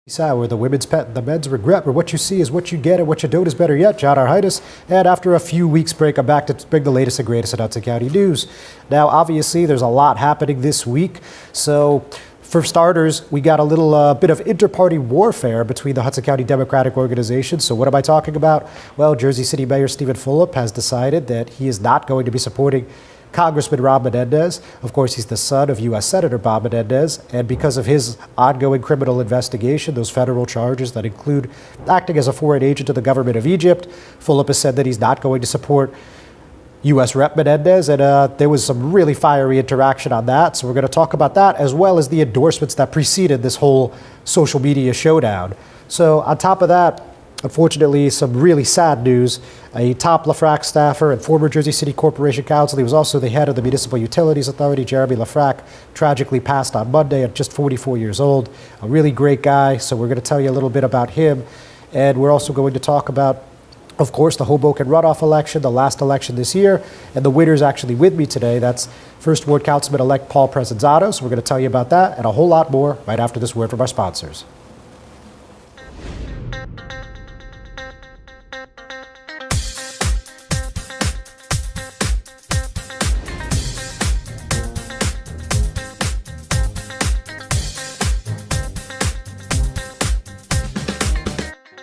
Sour, the women's pet, the men's regret, but what you see is what you get, and what you don't is better yet. John Arhitis, and after a few weeks break, I'm back to bring the latest and greatest in Hudson County news. Now, obviously, there's a lot happening this week, so for starters, we got a little bit of inter-party warfare between the Hudson County Democratic Organization. So what am I talking about? Well, Jersey City Mayor Stephen Fulop has decided that he is not going to be supporting Congressman Rob Menendez. Of course, he's the son of U.S. Senator Bob Menendez, and because of his ongoing criminal investigation, those federal charges that include acting as a foreign agent to the government of Egypt, Fulop has said that he's not going to support U.S. Rep Menendez, and there was some really fiery interaction on that. So we're going to talk about that, as well as the endorsements that preceded this whole social media showdown. So on top of that, unfortunately, some really sad news. A top LeFrak staffer and former Jersey City Corporation Counsel, he was also the head of the Municipal Utilities Authority, Jeremy LeFrak, tragically passed on Monday at just 44 years old. A really great guy, so we're going to tell you a little bit about him. And we're also going to talk about, of course, the Hoboken runoff election, the last election this year, and the winner's actually with me today. That's first Ward Councilman-elect Paul Presinzano, so we're going to tell you about that and a whole lot more right after this word from our sponsors.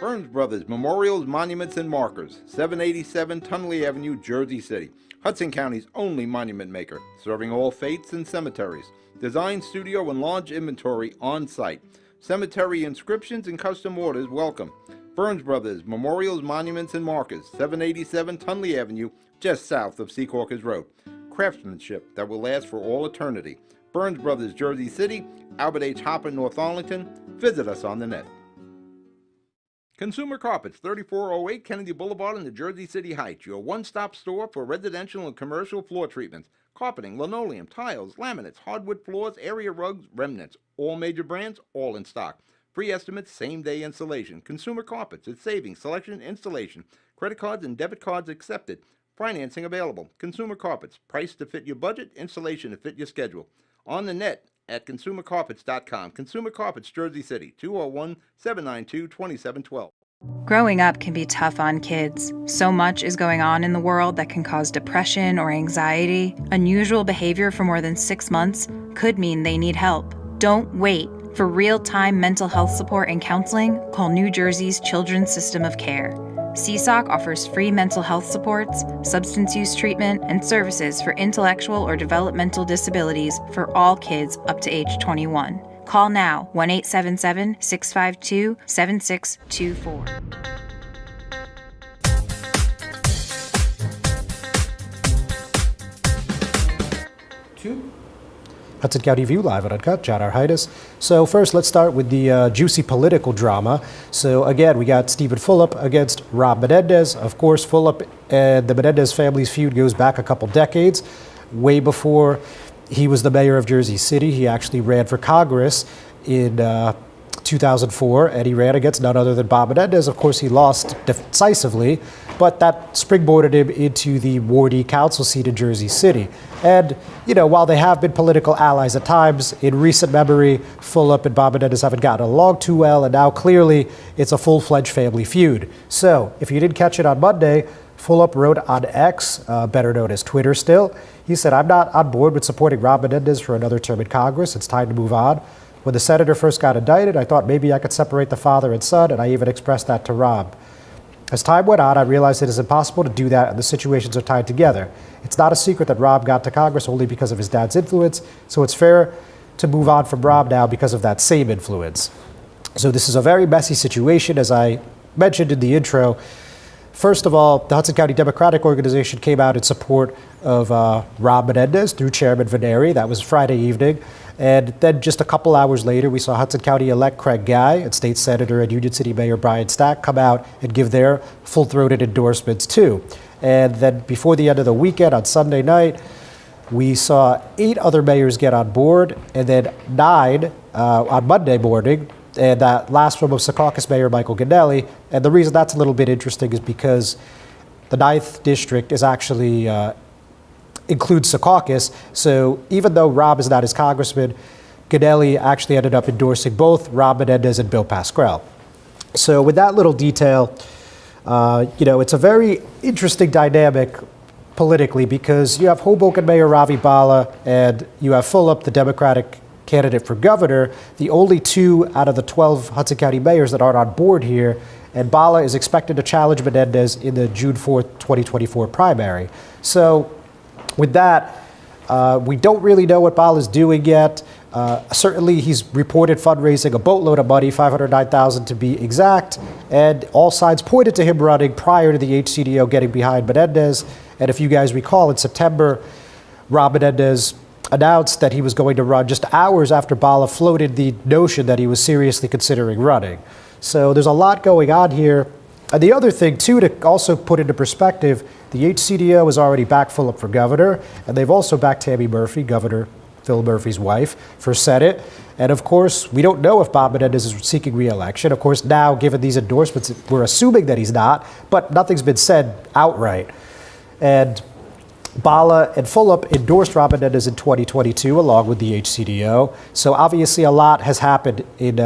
Burns Brothers Memorials, Monuments, and Markers, 787 Tunley Avenue, Jersey City. Hudson County's only monument maker, serving all faiths and cemeteries. Design, studio, and large inventory on site. Cemetery inscriptions and custom orders welcome. Burns Brothers Memorials, Monuments, and Markers, 787 Tunley Avenue, just south of Secaucus Road. Craftsmanship that will last for all eternity. Burns Brothers, Jersey City, Albert H. Hopper, North Arlington. Visit us on the net. Consumer Carpets, 3408 Kennedy Boulevard in the Jersey City Heights, your one-stop store for residential and commercial floor treatments, carpeting, linoleum, tiles, laminates, hardwood floors, area rugs, remnants, all major brands, all in stock. Free estimates, same-day installation. Consumer Carpets, it's savings, selection, installation. Credit cards and debit cards accepted. Financing available. Consumer Carpets, price to fit your budget, installation to fit your schedule. On the net at consumercarpets.com. Consumer Carpets, Jersey City, 201-792-2712. Growing up can be tough on kids. So much is going on in the world that can cause depression or anxiety. Unusual behavior for more than 6 months could mean they need help. Don't wait. For real-time mental health support and counseling, call New Jersey's Children's System of Care. CSOC offers free mental health supports, substance use treatment, and services for intellectual or developmental disabilities for all kids up to age 21. Call now, 1-877-652-7624. Hudson County View live at Uncut, John Arhitis. So first, let's start with the juicy political drama. So again, we got Stephen Fulop against Rob Menendez. Of course, Fulop and the Menendez family's feud goes back a couple decades. Way before he was the mayor of Jersey City, he actually ran for Congress in 2004, and he ran against none other than Bob Menendez. Of course, he lost decisively, but that springboarded him into the Ward Council seat in Jersey City. And, you know, while they have been political allies at times, in recent memory, Fulop and Bob Menendez haven't gotten along too well, and now clearly it's a full-fledged family feud. So, if you didn't catch it on Monday, Fulop wrote on X, better known as Twitter still, he said, "I'm not on board with supporting Rob Menendez for another term in Congress. It's time to move on. When the senator first got indicted, I thought maybe I could separate the father and son, and I even expressed that to Rob. As time went on, I realized it is impossible to do that, and the situations are tied together. It's not a secret that Rob got to Congress only because of his dad's influence, so it's fair to move on from Rob now because of that same influence." So this is a very messy situation, as I mentioned in the intro. First of all, the Hudson County Democratic Organization came out in support of Rob Menendez through Chairman Veneri. That was Friday evening. And then just a couple hours later, we saw Hudson County-elect Craig Guy and State Senator and Union City Mayor Brian Stack come out and give their full-throated endorsements too. And then before the end of the weekend, on Sunday night, we saw 8 other mayors get on board, and then 9 on Monday morning. And that last one was Secaucus Mayor Michael Gannelli. And the reason that's a little bit interesting is because the 9th district is actually includes Secaucus. So even though Rob is not his congressman, Godelli actually ended up endorsing both Rob Menendez and Bill Pascrell. So with that little detail, it's a very interesting dynamic politically because you have Hoboken Mayor Ravi Bala and you have Fulop, the Democratic candidate for governor, the only 2 out of the 12 Hudson County mayors that aren't on board here. And Bala is expected to challenge Menendez in the June 4th, 2024 primary. So with that, we don't really know what Bala's doing yet. Certainly, he's reported fundraising a boatload of money, $509,000 to be exact, and all signs pointed to him running prior to the HCDO getting behind Menendez. And if you guys recall, in September, Rob Menendez announced that he was going to run just hours after Bala floated the notion that he was seriously considering running. So there's a lot going on here. And the other thing, too, to also put into perspective, the HCDO has already backed Fulop for governor, and they've also backed Tammy Murphy, Governor Phil Murphy's wife, for Senate. And of course, we don't know if Bob Menendez is seeking re-election. Of course, now, given these endorsements, we're assuming that he's not, but nothing's been said outright. And Bala and Fulop endorsed Rob Menendez in 2022, along with the HCDO. So obviously a lot has happened in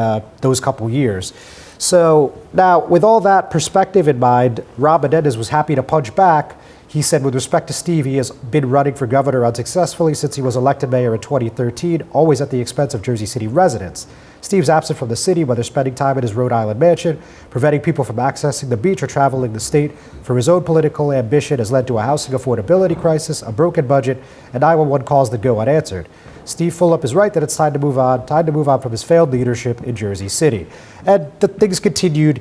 those couple years. So now, with all that perspective in mind, Rob Menendez was happy to punch back. He said, with respect to Steve, he has been running for governor unsuccessfully since he was elected mayor in 2013, always at the expense of Jersey City residents. Steve's absent from the city, whether spending time in his Rhode Island mansion, preventing people from accessing the beach, or traveling the state for his own political ambition, has led to a housing affordability crisis, a broken budget, and 911 calls that go unanswered. Steve Fulop is right that it's time to move on from his failed leadership in Jersey City. And the things continued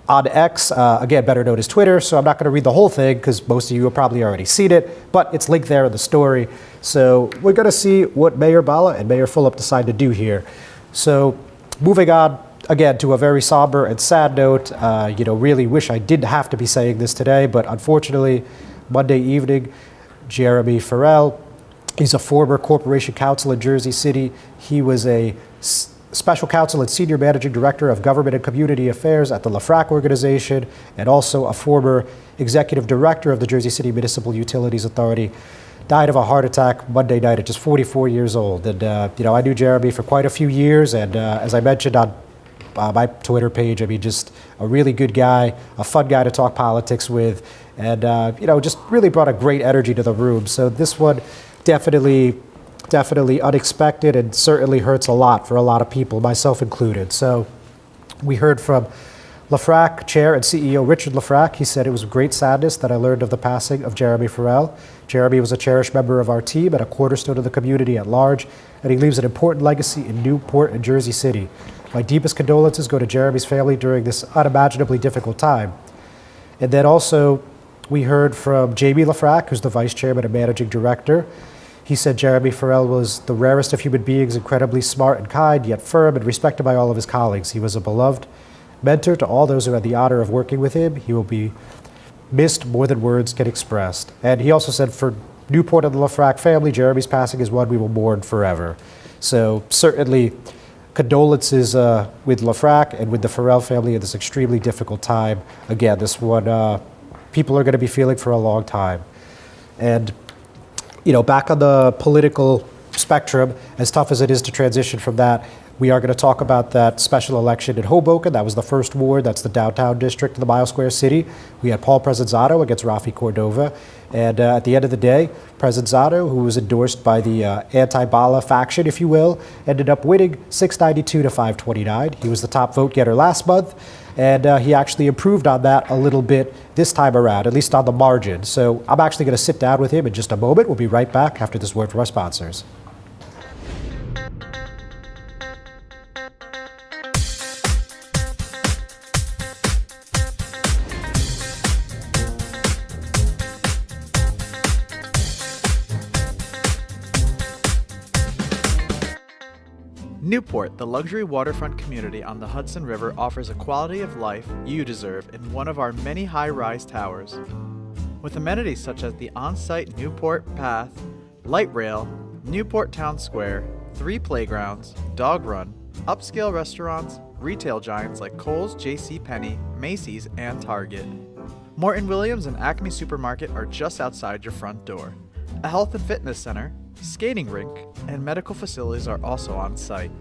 on X, again, better known as Twitter, so I'm not going to read the whole thing because most of you have probably already seen it, but it's linked there in the story. So we're going to see what Mayor Bala and Mayor Fulop decide to do here. So moving on, again, to a very somber and sad note, really wish I didn't have to be saying this today, but unfortunately, Monday evening, Jeremy Farrell, he's a former corporation counsel in Jersey City. He was a special counsel and senior managing director of government and community affairs at the LeFrak organization, and also a former executive director of the Jersey City Municipal Utilities Authority. Died of a heart attack Monday night at just 44 years old. And, I knew Jeremy for quite a few years. And as I mentioned on my Twitter page, I mean, just a really good guy, a fun guy to talk politics with, and, just really brought a great energy to the room. So this one definitely unexpected and certainly hurts a lot for a lot of people, myself included. So we heard from LeFrak Chair and CEO Richard LeFrak. He said, "It was with great sadness that I learned of the passing of Jeremy Farrell. Jeremy was a cherished member of our team and a cornerstone of the community at large, and he leaves an important legacy in Newport and Jersey City. My deepest condolences go to Jeremy's family during this unimaginably difficult time." And then also we heard from Jamie LeFrak, who's the vice chairman and managing director. He said Jeremy Farrell was the rarest of human beings, incredibly smart and kind, yet firm and respected by all of his colleagues. He was a beloved mentor to all those who had the honor of working with him. He will be missed more than words can express. And he also said, for Newport and the LeFrak family, Jeremy's passing is one we will mourn forever. So certainly condolences with LeFrak and with the Farrell family in this extremely difficult time. Again, this one people are going to be feeling for a long time. And back on the political spectrum, as tough as it is to transition from that, we are going to talk about that special election in Hoboken. That was the first ward. That's the downtown district of the Mile Square City. We had Paul Presinzano against Rafi Cordova. And at the end of the day, Presinzano, who was endorsed by the anti-Bala faction, if you will, ended up winning 692 to 529. He was the top vote getter last month. And he actually improved on that a little bit this time around, at least on the margin. So I'm actually going to sit down with him in just a moment. We'll be right back after this word from our sponsors. Newport, the luxury waterfront community on the Hudson River, offers a quality of life you deserve in one of our many high-rise towers. With amenities such as the on-site Newport Path, light rail, Newport Town Square, 3 playgrounds, dog run, upscale restaurants, retail giants like Kohl's, JCPenney, Macy's, and Target. Morton Williams and Acme Supermarket are just outside your front door. A health and fitness center, skating rink, and medical facilities are also on site.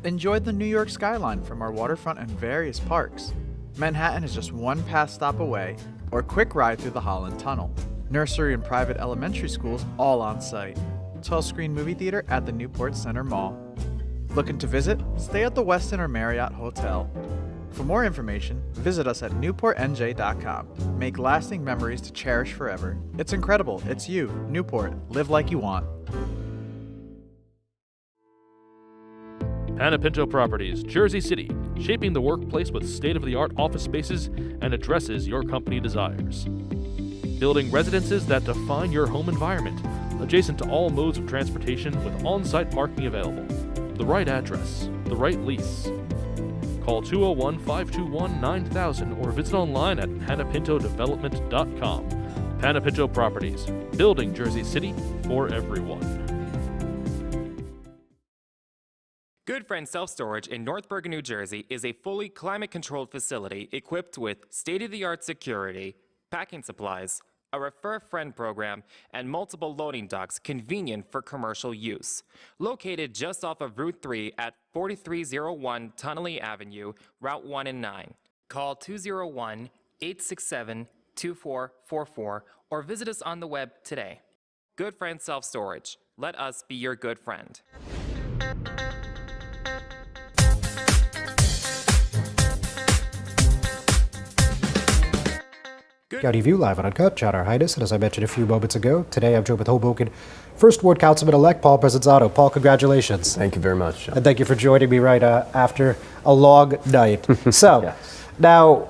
Enjoy the New York skyline from our waterfront and various parks. Manhattan is just one pass stop away, or quick ride through the Holland Tunnel. Nursery and private elementary schools all on site. 12-screen movie theater at the Newport Center Mall. Looking to visit? Stay at the Westin or Marriott Hotel. For more information, visit us at newportnj.com. Make lasting memories to cherish forever. It's incredible. It's you, Newport. Live like you want. Panepinto Properties, Jersey City, shaping the workplace with state-of-the-art office spaces and addresses your company desires. Building residences that define your home environment, adjacent to all modes of transportation with on-site parking available. The right address, the right lease. Call 201-521-9000 or visit online at panepintodevelopment.com. Panepinto Properties, building Jersey City for everyone. Good Friend Self-Storage in North Bergen, New Jersey is a fully climate-controlled facility equipped with state-of-the-art security, packing supplies, a Refer a Friend program, and multiple loading docks convenient for commercial use. Located just off of Route 3 at 4301 Tunnelly Avenue, Route 1 and 9. Call 201-867-2444 or visit us on the web today. Good Friend Self-Storage. Let us be your good friend. County View live on Uncut, John R. Hydus, and as I mentioned a few moments ago, today I'm joined with Hoboken First Ward Councilman-elect Paul Presinzano. Paul, congratulations. Thank you very much, John. And thank you for joining me right after a long night. So, Yes. now,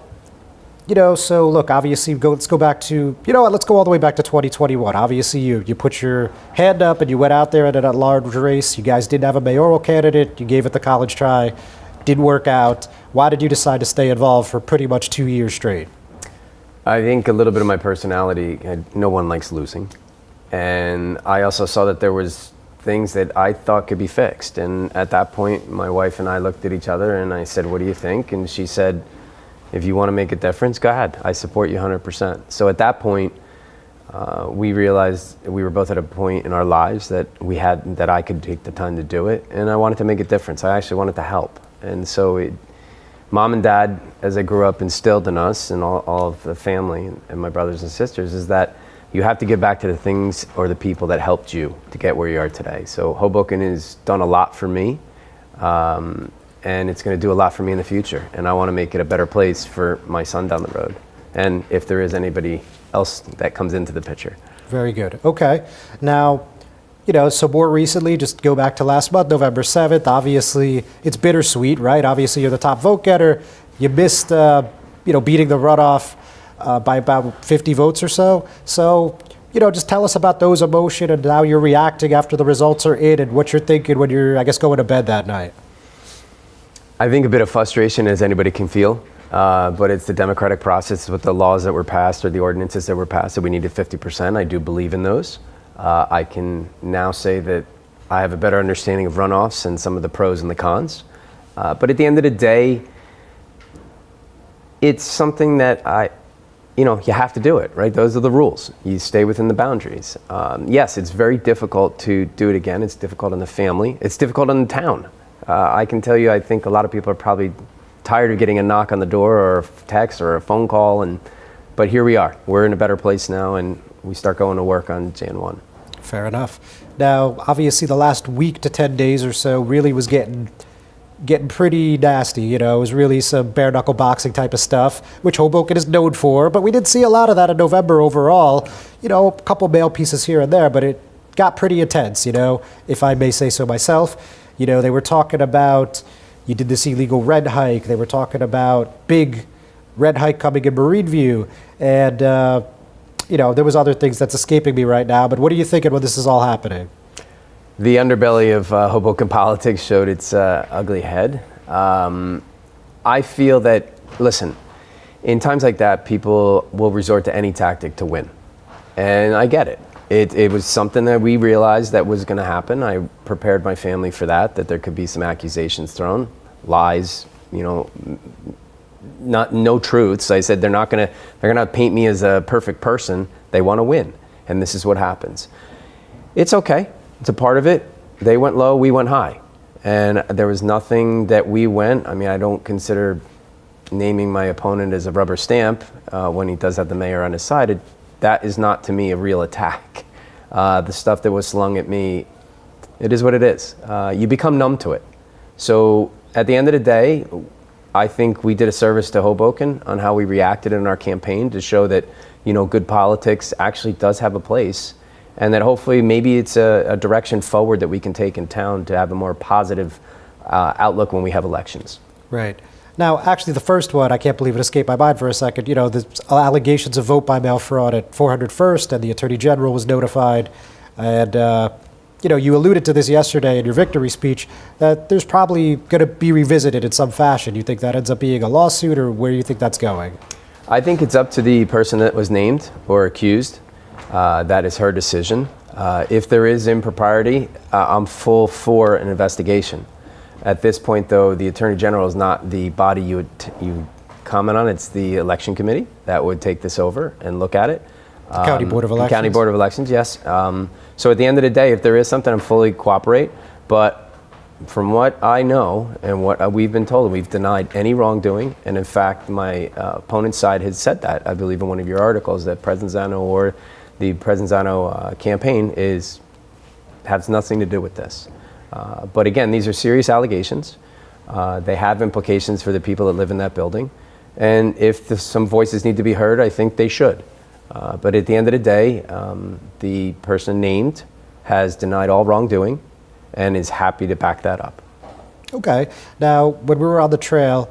so look, obviously, let's go back to, let's go all the way back to 2021. Obviously, you put your hand up and you went out there in a large race. You guys didn't have a mayoral candidate. You gave it the college try. Didn't work out. Why did you decide to stay involved for pretty much 2 years straight? I think a little bit of my personality, no one likes losing. And I also saw that there was things that I thought could be fixed. And at that point, my wife and I looked at each other and I said, what do you think? And she said, if you want to make a difference, go ahead. I support you 100%. So at that point, we realized we were both at a point in our lives that I could take the time to do it. And I wanted to make a difference. I actually wanted to help. And so Mom and Dad, as I grew up, instilled in us and all of the family and my brothers and sisters is that you have to give back to the things or the people that helped you to get where you are today. So Hoboken has done a lot for me, and it's going to do a lot for me in the future. And I want to make it a better place for my son down the road. And if there is anybody else that comes into the picture. Very good. Okay. Now, so more recently, just go back to last month, November 7th, obviously it's bittersweet, right? Obviously you're the top vote getter. You missed, beating the runoff by about 50 votes or so. So, just tell us about those emotions and how you're reacting after the results are in and what you're thinking when you're, going to bed that night. I think a bit of frustration as anybody can feel, but it's the democratic process with the laws that were passed or the ordinances that were passed that we needed 50%. I do believe in those. I can now say that I have a better understanding of runoffs and some of the pros and the cons. But at the end of the day, it's something that you have to do it, right? Those are the rules. You stay within the boundaries. Yes, it's very difficult to do it again. It's difficult in the family. It's difficult in the town. I can tell you, I think a lot of people are probably tired of getting a knock on the door or a text or a phone call. But here we are. We're in a better place now, and we start going to work on Jan 1. Fair enough. Now, obviously, the last week to 10 days or so really was getting pretty nasty. It was really some bare-knuckle boxing type of stuff, which Hoboken is known for. But we did see a lot of that in November overall. A couple male pieces here and there, but it got pretty intense, if I may say so myself. They were talking about, you did this illegal red hike. They were talking about big red hike coming in Marine View. And, there was other things that's escaping me right now. But what are you thinking when this is all happening? The underbelly of Hoboken politics showed its ugly head. I feel that, listen, in times like that, people will resort to any tactic to win. And I get it. It was something that we realized that was going to happen. I prepared my family for that there could be some accusations thrown, lies, no truths. I said they're going to paint me as a perfect person. They want to win. and this is what happens. It's okay. It's a part of it. They went low, we went high. And there was nothing that we went. I mean, I don't consider naming my opponent as a rubber stamp when he does have the mayor on his side. That is not, to me, a real attack. The stuff that was slung at me, it is what it is. You become numb to it. So at the end of the day, I think we did a service to Hoboken on how we reacted in our campaign to show that, good politics actually does have a place, and that hopefully maybe it's a direction forward that we can take in town to have a more positive outlook when we have elections. Right. Now, actually, the first one, I can't believe it escaped my mind for a second. The allegations of vote by mail fraud at 401st, and the Attorney General was notified. And, you alluded to this yesterday in your victory speech, that there's probably going to be revisited in some fashion. You think that ends up being a lawsuit, or where do you think that's going? I think it's up to the person that was named or accused. That is her decision. If there is impropriety, I'm full for an investigation. At this point, though, the Attorney General is not the body you comment on. It's the Election Committee that would take this over and look at it. County Board of Elections? County Board of Elections, yes. So at the end of the day, if there is something, I'm fully cooperate. But from what I know and what we've been told, we've denied any wrongdoing. And in fact, my opponent's side has said that, I believe in one of your articles, that Presinzano or the Presinzano campaign has nothing to do with this. But again, these are serious allegations. They have implications for the people that live in that building. And if some voices need to be heard, I think they should. But at the end of the day, the person named has denied all wrongdoing and is happy to back that up. Okay. Now, when we were on the trail,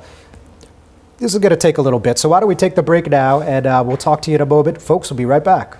this is going to take a little bit. So why don't we take the break now, and we'll talk to you in a moment. Folks, we'll be right back.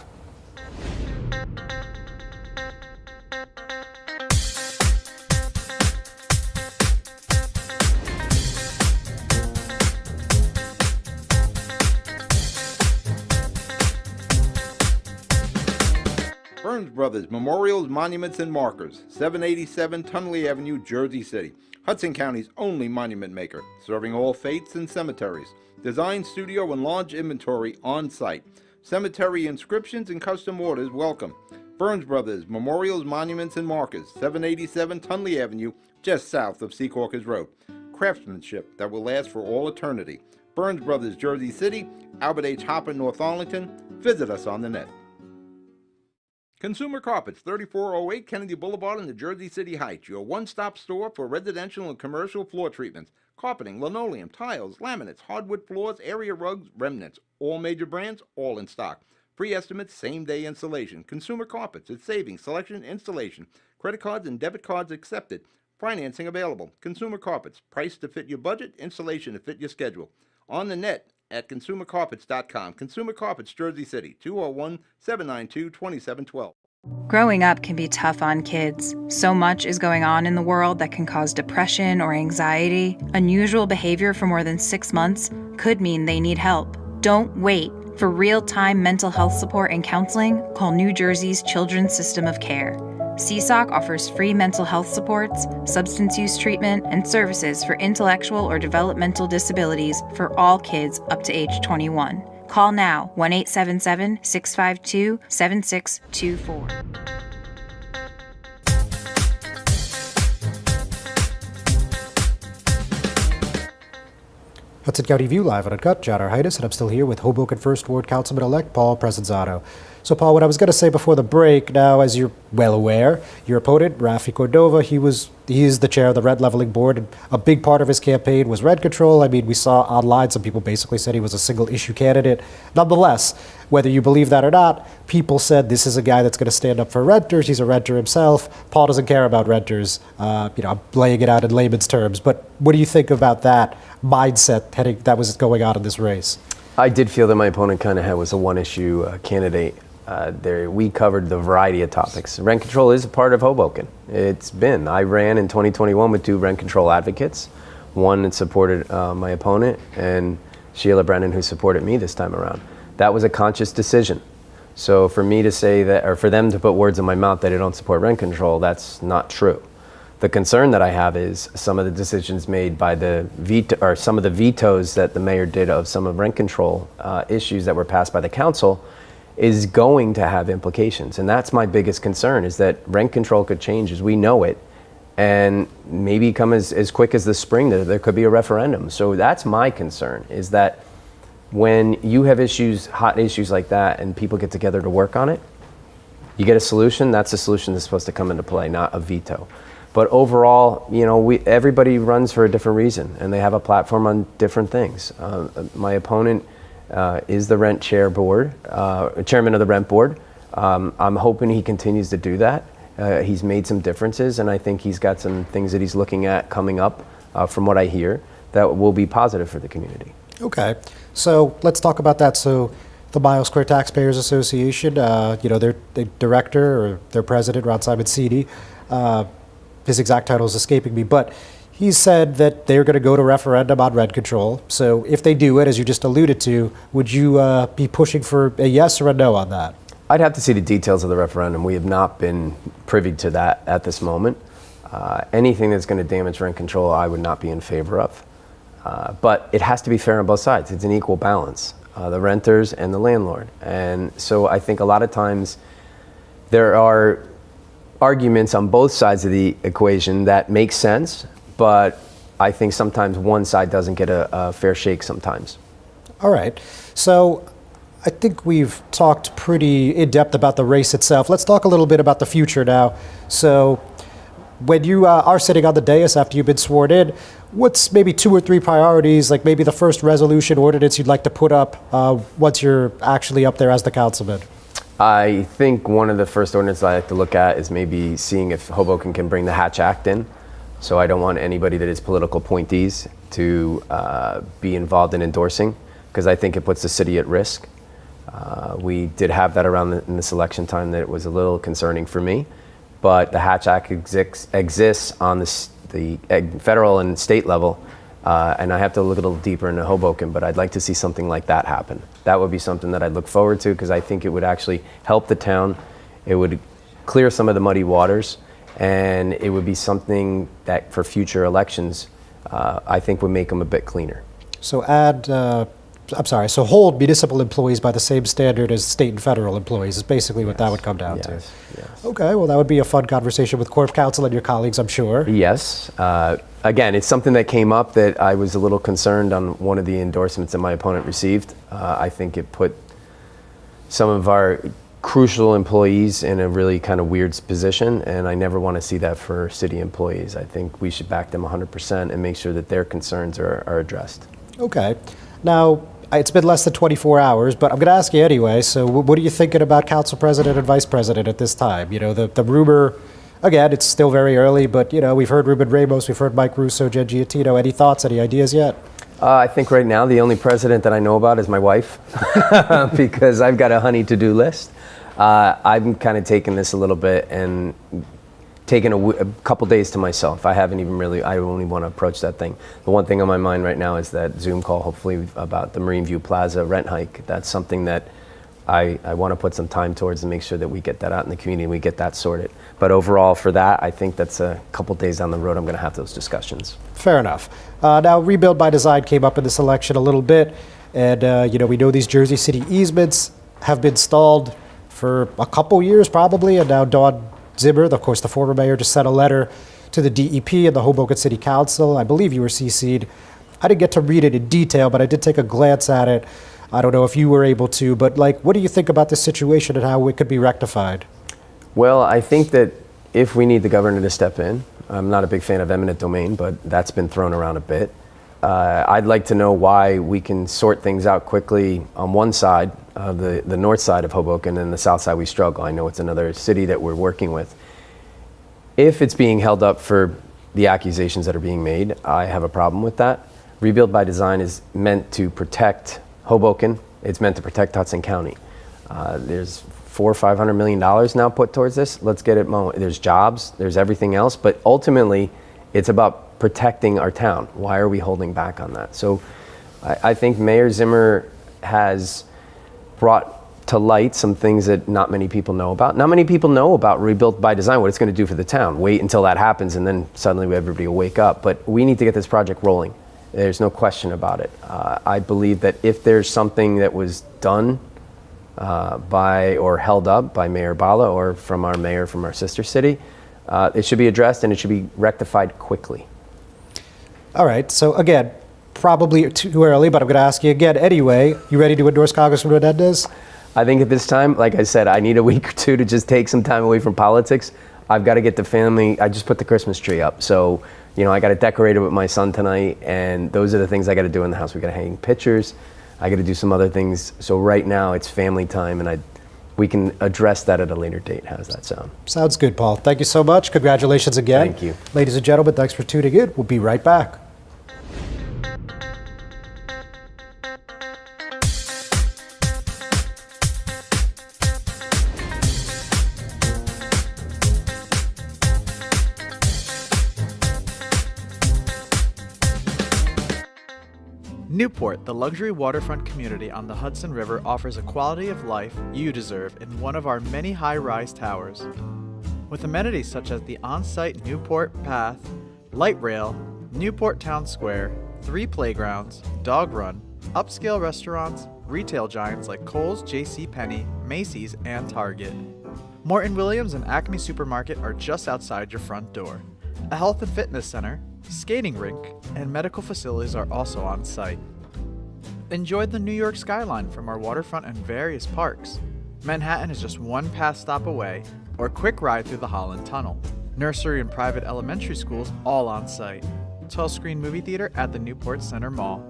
Brothers Memorials, Monuments, and Markers, 787 Tunley Avenue, Jersey City. Hudson County's only monument maker, serving all faiths and cemeteries. Design, studio, and launch inventory on site. Cemetery inscriptions and custom orders welcome. Burns Brothers Memorials, Monuments, and Markers, 787 Tunley Avenue, just south of Secaucus Road. Craftsmanship that will last for all eternity. Burns Brothers, Jersey City, Albert H. Hopper, North Arlington. Visit us on the net. Consumer Carpets, 3408 Kennedy Boulevard in the Jersey City Heights, your one-stop store for residential and commercial floor treatments, carpeting, linoleum, tiles, laminates, hardwood floors, area rugs, remnants, all major brands, all in stock. Free estimates, same-day installation. Consumer Carpets, it's savings, selection, installation. Credit cards and debit cards accepted. Financing available. Consumer Carpets, price to fit your budget, installation to fit your schedule. On the net at consumercarpets.com. Consumer Carpets, Jersey City, 201-792-2712. Growing up can be tough on kids. So much is going on in the world that can cause depression or anxiety. Unusual behavior for more than 6 months could mean they need help. Don't wait. For real-time mental health support and counseling, call New Jersey's Children's System of Care. CSOC offers free mental health supports, substance use treatment, and services for intellectual or developmental disabilities for all kids up to age 21. Call now, 1-877-652-7624. Hudson County View live on Uncut. John Arhitis, and I'm still here with Hoboken 1st Ward Councilman-elect Paul Presinzano. So, Paul, what I was going to say before the break, now, as you're well aware, your opponent, Rafi Cordova, he is the chair of the Rent Leveling Board, and a big part of his campaign was rent control. I mean, we saw online some people basically said he was a single-issue candidate. Nonetheless, whether you believe that or not, people said this is a guy that's going to stand up for renters. He's a renter himself. Paul doesn't care about renters. I'm laying it out in layman's terms. But what do you think about that mindset that was going on in this race? I did feel that my opponent kind of was a one-issue candidate. We covered the variety of topics. Rent control is a part of Hoboken. It's been. I ran in 2021 with 2 rent control advocates. One that supported my opponent, and Sheila Brennan, who supported me this time around. That was a conscious decision. So for me to say that, or for them to put words in my mouth that I don't support rent control, that's not true. The concern that I have is some of the decisions made by the veto, or some of the vetoes that the mayor did of some of rent control issues that were passed by the council. is going to have implications. And that's my biggest concern, is that rent control could change as we know it, and maybe come as quick as the spring that there could be a referendum. So that's my concern, is that when you have issues, hot issues like that, and people get together to work on it, you get a solution, that's a solution that's supposed to come into play, not a veto. But overall, everybody runs for a different reason, and they have a platform on different things. My opponent is the rent chairman of the rent board. I'm hoping he continues to do that. He's made some differences, and I think he's got some things that he's looking at coming up, from what I hear, that will be positive for the community. Okay, so let's talk about that. So the Miles Square Taxpayers Association, their director or their president, Ron Simon Seedy, his exact title is escaping me, but he said that they're going to go to referendum on rent control. So if they do it, as you just alluded to, would you be pushing for a yes or a no on that? I'd have to see the details of the referendum. We have not been privy to that at this moment. Anything that's going to damage rent control, I would not be in favor of. But it has to be fair on both sides. It's an equal balance, the renters and the landlord. And so I think a lot of times there are arguments on both sides of the equation that make sense, but I think sometimes one side doesn't get a fair shake sometimes. All right. So I think we've talked pretty in depth about the race itself. Let's talk a little bit about the future now. So when you are sitting on the dais after you've been sworn in, what's maybe 2 or 3 priorities, like maybe the first resolution ordinance you'd like to put up once you're actually up there as the councilman? I think one of the first ordinances I like to look at is maybe seeing if Hoboken can bring the Hatch Act in. So I don't want anybody that is political appointees to be involved in endorsing, because I think it puts the city at risk. We did have that around in this election time that it was a little concerning for me, but the Hatch Act exists on the federal and state level, and I have to look a little deeper into Hoboken, but I'd like to see something like that happen. That would be something that I'd look forward to, because I think it would actually help the town. It would clear some of the muddy waters, and it would be something that for future elections, I think would make them a bit cleaner. So so hold municipal employees by the same standard as state and federal employees is basically what that would come down to. Yes. Okay, well, that would be a fun conversation with Corp Council and your colleagues, I'm sure. Yes. Again, it's something that came up that I was a little concerned on one of the endorsements that my opponent received. I think it put some of our crucial employees in a really kind of weird position, and I never want to see that for city employees. I think we should back them 100% and make sure that their concerns are addressed. Okay. Now, it's been less than 24 hours, but I'm going to ask you anyway. So what are you thinking about council president and vice president at this time? The rumor, again, it's still very early, but, we've heard Ruben Ramos, we've heard Mike Russo, Jen Giattino. Any thoughts, any ideas yet? I think right now the only president that I know about is my wife, because I've got a honey to-do list. I'm kind of taking this a little bit and taking a couple days to myself. I only want to approach that thing. The one thing on my mind right now is that Zoom call, hopefully, about the Marine View Plaza rent hike. That's something that I want to put some time towards and make sure that we get that out in the community and we get that sorted. But overall, for that, I think that's a couple days down the road I'm going to have those discussions. Fair enough. Now, Rebuild by Design came up in this election a little bit, and we know these Jersey City easements have been stalled for a couple years probably, and now Dawn Zimmer, of course the former mayor, just sent a letter to the DEP and the Hoboken City Council. I believe you were CC'd. I didn't get to read it in detail, but I did take a glance at it. I don't know if you were able to, but what do you think about this situation and how it could be rectified? Well, I think that if we need the governor to step in, I'm not a big fan of eminent domain, but that's been thrown around a bit. I'd like to know why we can sort things out quickly on one side, the north side of Hoboken, and the south side we struggle. I know it's another city that we're working with. If it's being held up for the accusations that are being made, I have a problem with that. Rebuild by Design is meant to protect Hoboken. It's meant to protect Hudson County. There's $400 or $500 million now put towards this. Let's get it going. There's jobs, there's everything else, but ultimately it's about protecting our town. Why are we holding back on that? So I think Mayor Zimmer has brought to light some things that not many people know about. Not many people know about Rebuilt by Design, what it's going to do for the town. Wait until that happens and then suddenly everybody will wake up. But we need to get this project rolling. There's no question about it. I believe that if there's something that was done by or held up by Mayor Bala or from our mayor from our sister city, it should be addressed and it should be rectified quickly. All right. So again, probably too early, but I'm going to ask you again anyway. You ready to endorse Congressman Menendez? I think at this time, like I said, I need a week or two to just take some time away from politics. I've got to get the family. I just put the Christmas tree up. So, I got to decorate it with my son tonight. And those are the things I got to do in the house. We got to hang pictures. I got to do some other things. So right now it's family time and we can address that at a later date. How does that sound? Sounds good, Paul. Thank you so much. Congratulations again. Thank you. Ladies and gentlemen, thanks for tuning in. We'll be right back. Newport, the luxury waterfront community on the Hudson River, offers a quality of life you deserve in one of our many high-rise towers. With amenities such as the on-site Newport Path, light rail, Newport Town Square, 3 playgrounds, dog run, upscale restaurants, retail giants like Kohl's, JCPenney, Macy's, and Target. Morton Williams and Acme Supermarket are just outside your front door. A health and fitness center, skating rink, and medical facilities are also on site. Enjoy the New York skyline from our waterfront and various parks. Manhattan is just one pass stop away, or a quick ride through the Holland Tunnel. Nursery and private elementary schools all on site. 12-screen movie theater at the Newport Center Mall.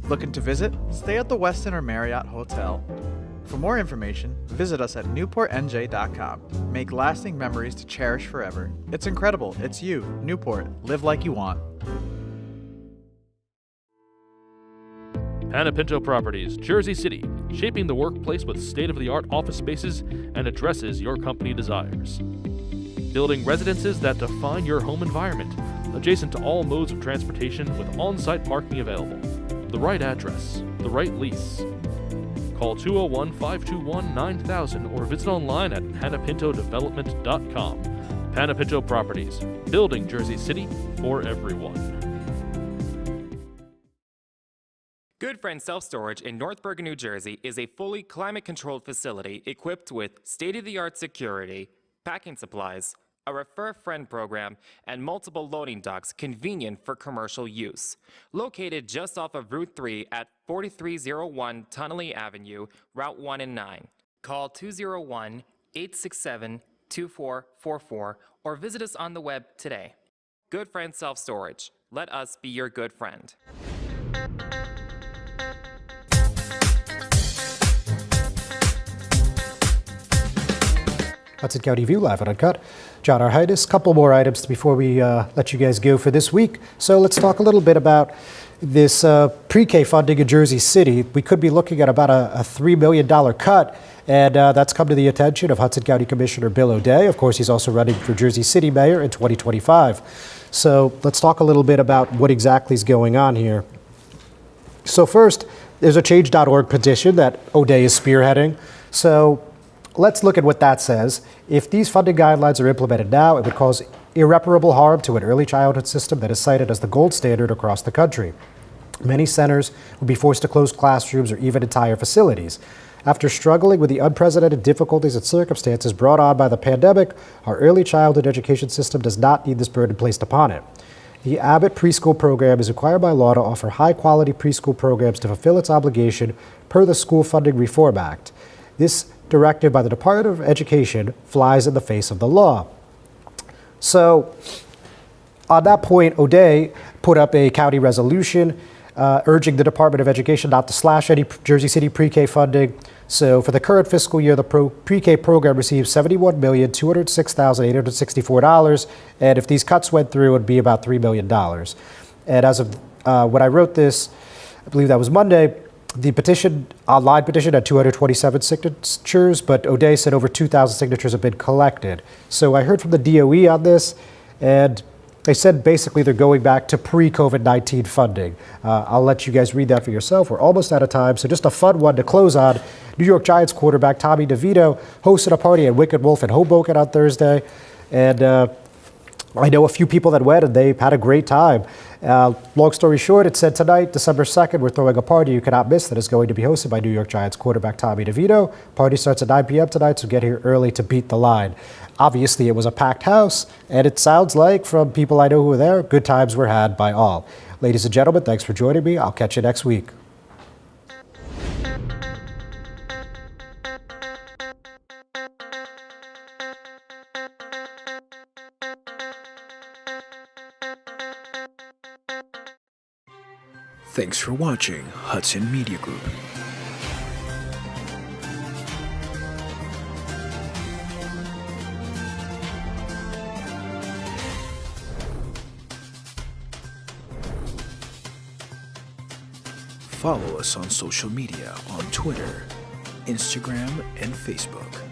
Looking to visit? Stay at the Westin or Marriott Hotel. For more information, visit us at newportnj.com. Make lasting memories to cherish forever. It's incredible. It's you, Newport. Live like you want. Panepinto Properties, Jersey City, shaping the workplace with state-of-the-art office spaces and addresses your company desires. Building residences that define your home environment, adjacent to all modes of transportation with on-site parking available. The right address, the right lease. Call 201-521-9000 or visit online at panepintodevelopment.com. Panepinto Properties, building Jersey City for everyone. Good Friend Self Storage in North Bergen, New Jersey is a fully climate-controlled facility equipped with state-of-the-art security, packing supplies, a Refer Friend program, and multiple loading docks convenient for commercial use. Located just off of Route 3 at 4301 Tunnelly Avenue, Route 1 and 9. Call 201-867-2444 or visit us on the web today. Good Friend Self Storage. Let us be your good friend. Hudson County View live on Uncut. John Arhitis. Couple more items before we let you guys go for this week. So let's talk a little bit about this pre-K funding in Jersey City. We could be looking at about a $3 million cut, and that's come to the attention of Hudson County Commissioner Bill O'Day. Of course, he's also running for Jersey City Mayor in 2025. So let's talk a little bit about what exactly is going on here. So first, there's a change.org petition that O'Day is spearheading. So let's look at what that says. If these funding guidelines are implemented now, it would cause irreparable harm to an early childhood system that is cited as the gold standard across the country. Many centers would be forced to close classrooms or even entire facilities. After struggling with the unprecedented difficulties and circumstances brought on by the pandemic, our early childhood education system does not need this burden placed upon it. The Abbott preschool program is required by law to offer high-quality preschool programs to fulfill its obligation per the School Funding Reform Act. This directive by the Department of Education flies in the face of the law. So, on that point, O'Day put up a county resolution urging the Department of Education not to slash any Jersey City pre-K funding. So, for the current fiscal year, the pre-K program received $71,206,864, and if these cuts went through, it would be about $3 million. And as of when I wrote this, I believe that was Monday, the online petition had 227 signatures, but O'Day said over 2,000 signatures have been collected. So I heard from the DOE on this, and they said basically they're going back to pre-COVID-19 funding. I'll let you guys read that for yourself. We're almost out of time, so just a fun one to close on. New York Giants quarterback Tommy DeVito hosted a party at Wicked Wolf in Hoboken on Thursday, and I know a few people that went and they had a great time. Long story short, it said tonight, December 2nd, we're throwing a party you cannot miss that is going to be hosted by New York Giants quarterback Tommy DeVito. Party starts at 9 p.m. tonight, so get here early to beat the line. Obviously, it was a packed house, and it sounds like, from people I know who were there, good times were had by all. Ladies and gentlemen, thanks for joining me. I'll catch you next week. Thanks for watching Hudson Media Group. Follow us on social media on Twitter, Instagram, and Facebook.